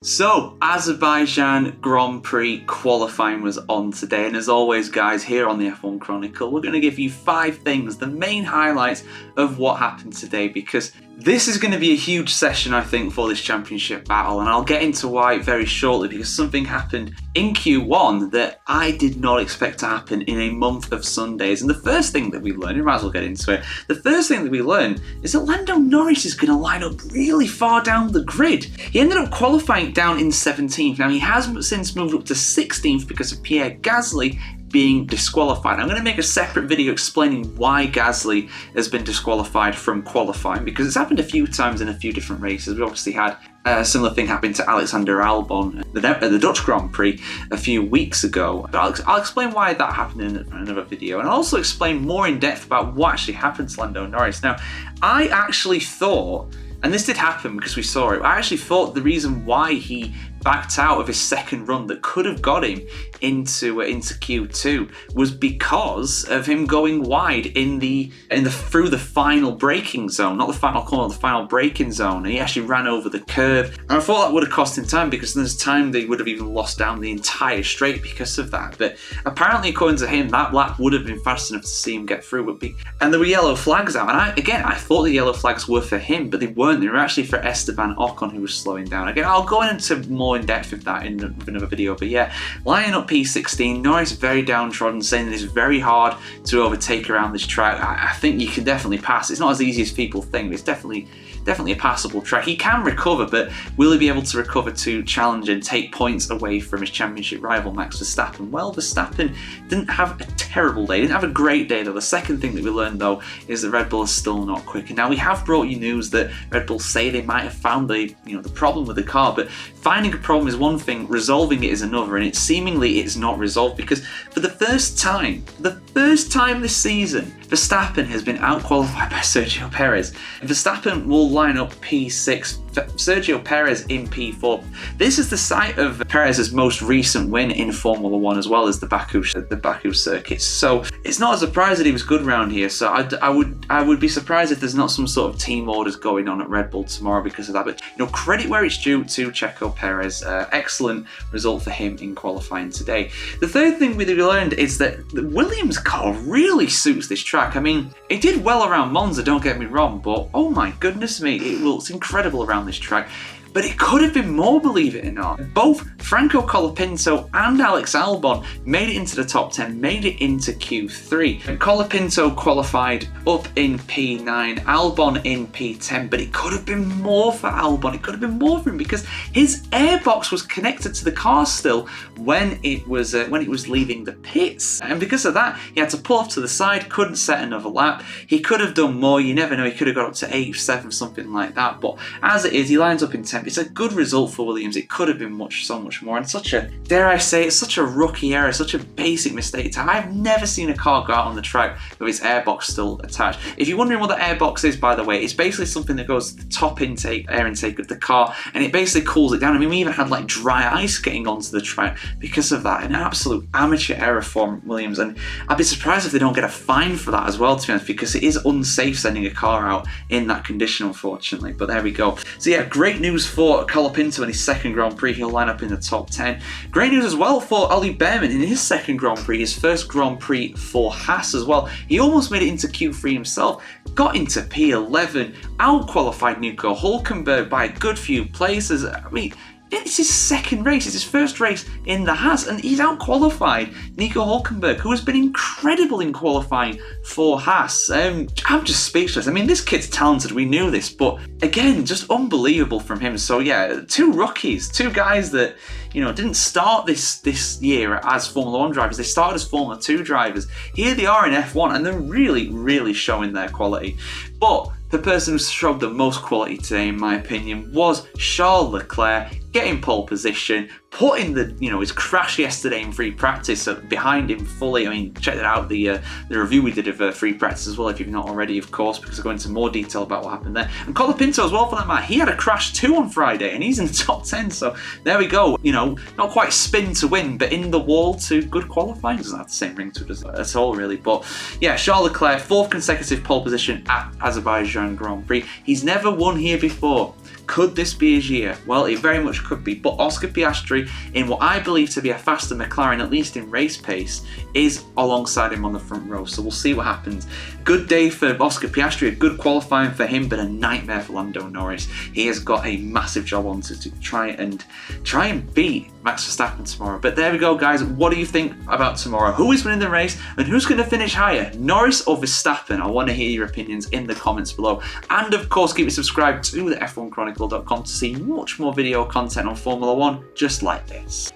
So, Azerbaijan Grand Prix qualifying was on today, and as always guys, here on the F1 Chronicle, we're going to give you 5 things, the main highlights of what happened today, because this is going to be a huge session, I think, for this championship battle, and I'll get into why very shortly, because something happened in Q1 that I did not expect to happen in a month of Sundays. And the first thing that we learned, we might as well get into it, the first thing that we learned is that Lando Norris is going to line up really far down the grid. He ended up qualifying down in 17th. Now, he has since moved up to 16th because of Pierre Gasly being disqualified. I'm going to make a separate video explaining why Gasly has been disqualified from qualifying, because it's happened a few times in a few different races. We obviously had a similar thing happen to Alexander Albon at the Dutch Grand Prix a few weeks ago. But I'll explain why that happened in another video, and I'll also explain more in depth about what actually happened to Lando Norris. Now, I actually thought, and this did happen because we saw it, I actually thought the reason why he backed out of his second run that could have got him into Q2 was because of him going wide through the final braking zone, not the final corner, the final braking zone, and he actually ran over the curb. And I thought that would have cost him time, because there's time they would have even lost down the entire straight because of that. But apparently, according to him, that lap would have been fast enough to see him get through. And there were yellow flags out, and I thought the yellow flags were for him, but they weren't. They were actually for Esteban Ocon, who was slowing down. Again, I'll go into more in depth of that in another video, but yeah, lining up P16, Norris very downtrodden, saying that it's very hard to overtake around this track. I think you can definitely pass. It's not as easy as people think, but it's definitely a passable track. He can recover, but will he be able to recover to challenge and take points away from his championship rival Max Verstappen? Well, Verstappen didn't have a terrible day, didn't have a great day though. The second thing that we learned though is that Red Bull is still not quick. And now we have brought you news that Red Bull say they might have found the problem with the car, but finding a problem is one thing, resolving it is another, and it's not resolved, because for the first time this season, Verstappen has been out-qualified by Sergio Perez. Verstappen will line up P6, Sergio Perez in P4. This is the site of Perez's most recent win in Formula 1, as well as the Baku circuit. So it's not a surprise that he was good around here. So I would be surprised if there's not some sort of team orders going on at Red Bull tomorrow because of that. But credit where it's due to Checo Perez. Excellent result for him in qualifying today. The third thing we learned is that the Williams car really suits this track. I mean, it did well around Monza, don't get me wrong, but oh my goodness me, it looks incredible around this track. But it could have been more, believe it or not. Both Franco Colapinto and Alex Albon made it into the top 10, made it into Q3. And Colapinto qualified up in P9, Albon in P10, but it could have been more for Albon. It could have been more for him, because his airbox was connected to the car still when it was leaving the pits. And because of that, he had to pull off to the side, couldn't set another lap. He could have done more, you never know, he could have got up to 8th, 7th, something like that. But as it is, he lines up in 10th. It's a good result for Williams. It could have been so much more, and such a, dare I say, it's such a rookie error, such a basic mistake. I've never seen a car go out on the track with its airbox still attached. If you're wondering what the airbox is, by the way, it's basically something that goes to the top air intake of the car, and it basically cools it down. I mean, we even had like dry ice getting onto the track because of that. An absolute amateur error for Williams, and I'd be surprised if they don't get a fine for that as well, to be honest, because it is unsafe sending a car out in that condition, unfortunately. But there we go. So yeah, great news for Colapinto in his second Grand Prix. He'll line up in the top 10. Great news as well for Ollie Behrman in his second Grand Prix, his first Grand Prix for Haas as well. He almost made it into Q3 himself, got into P11, out-qualified Nico Hülkenberg by a good few places. I mean, it's his second race, it's his first race in the Haas, and he's out-qualified Nico Hülkenberg, who has been incredible in qualifying for Haas. I'm just speechless. I mean, this kid's talented, we knew this, but again, just unbelievable from him. So yeah, 2 rookies, 2 guys that, didn't start this year as Formula 1 drivers. They started as Formula 2 drivers. Here they are in F1, and they're really, really showing their quality. But the person who showed the most quality today, in my opinion, was Charles Leclerc, getting pole position, putting his crash yesterday in free practice behind him fully. I mean, check that out, the review we did of free practice as well, if you've not already, of course, because I go into more detail about what happened there. And Colapinto as well, for that matter, he had a crash too on Friday, and he's in the top 10, so there we go. Not quite spin to win, but in the wall to good qualifying. Doesn't have the same ring to it at all, really. But yeah, Charles Leclerc, 4th consecutive pole position at Azerbaijan Grand Prix. He's never won here before. Could this be his year? Well, it very much could be, but Oscar Piastri, in what I believe to be a faster McLaren, at least in race pace, is alongside him on the front row, so we'll see what happens. Good day for Oscar Piastri, a good qualifying for him, but a nightmare for Lando Norris. He has got a massive job on to try and beat Max Verstappen tomorrow. But there we go, guys. What do you think about tomorrow? Who is winning the race and who's going to finish higher, Norris or Verstappen? I want to hear your opinions in the comments below. And of course, keep it subscribed to the F1Chronicle.com to see much more video content on Formula 1 just like this.